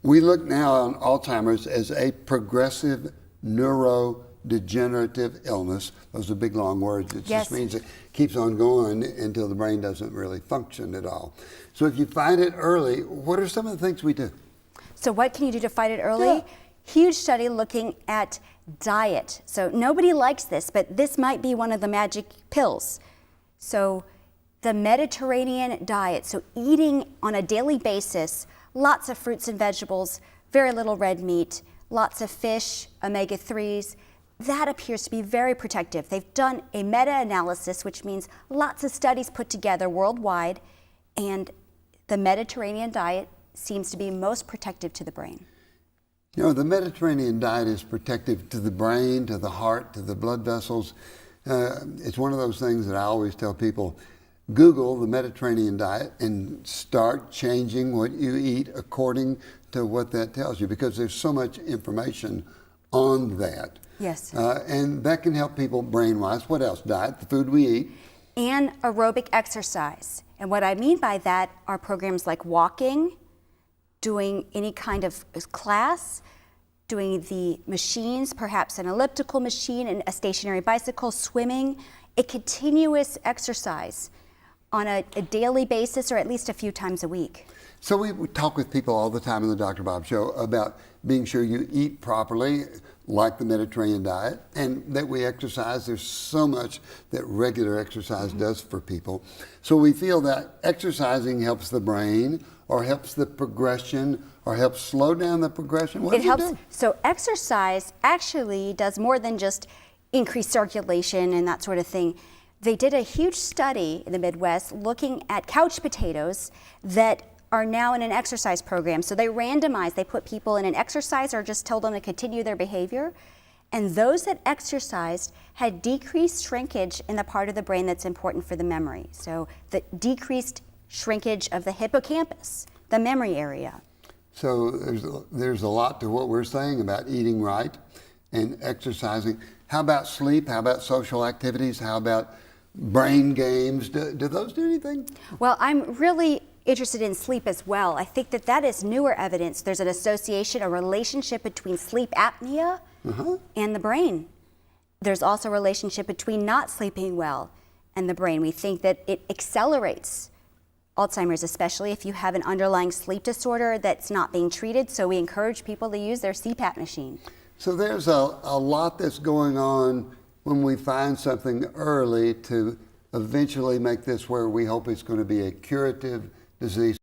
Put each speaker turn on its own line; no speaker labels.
We look now on Alzheimer's as a progressive neurodegenerative illness. Those are big, long words. It just means it keeps on going until the brain doesn't really function at all. So if you find it early, what are some of the things we do?
So what can you do to fight it early?
Yeah.
Huge study looking at diet. So nobody likes this, but this might be one of the magic pills. So the Mediterranean diet, so eating on a daily basis, lots of fruits and vegetables, very little red meat, lots of fish, omega-3s, that appears to be very protective. They've done a meta-analysis, which means lots of studies put together worldwide, and the Mediterranean diet seems to be most protective to the brain.
You know, the Mediterranean diet is protective to the brain, to the heart, to the blood vessels. It's one of those things that I always tell people, Google the Mediterranean diet and start changing what you eat according to what that tells you, because there's so much information on that.
Yes.
And that can help people brain-wise. What else? Diet, the food we eat.
And aerobic exercise. And what I mean by that are programs like walking, doing any kind of class, doing the machines, perhaps an elliptical machine and a stationary bicycle, swimming, a continuous exercise on a daily basis or at least a few times a week.
So we talk with people all the time on the Dr. Bob Show about being sure you eat properly, like the Mediterranean diet, and that we exercise. There's so much that regular exercise does for people. So we feel that exercising helps the brain, or helps the progression, or helps slow down the progression. What does it do?
So exercise actually does more than just increase circulation and that sort of thing. They did a huge study in the Midwest looking at couch potatoes that are now in an exercise program. So they randomized, they put people in an exercise or just told them to continue their behavior. And those that exercised had decreased shrinkage in the part of the brain that's important for the memory. So the decreased shrinkage of the hippocampus, the memory area.
So there's a lot to what we're saying about eating right and exercising. How about sleep? How about social activities? How about brain games? Do those do anything?
Well, I'm really interested in sleep as well. I think that that is newer evidence. There's an association, a relationship between sleep apnea and the brain. There's also a relationship between not sleeping well and the brain. We think that it accelerates Alzheimer's, especially if you have an underlying sleep disorder that's not being treated. So we encourage people to use their CPAP machine.
So there's a lot that's going on when we find something early to eventually make this where we hope it's going to be a curative disease.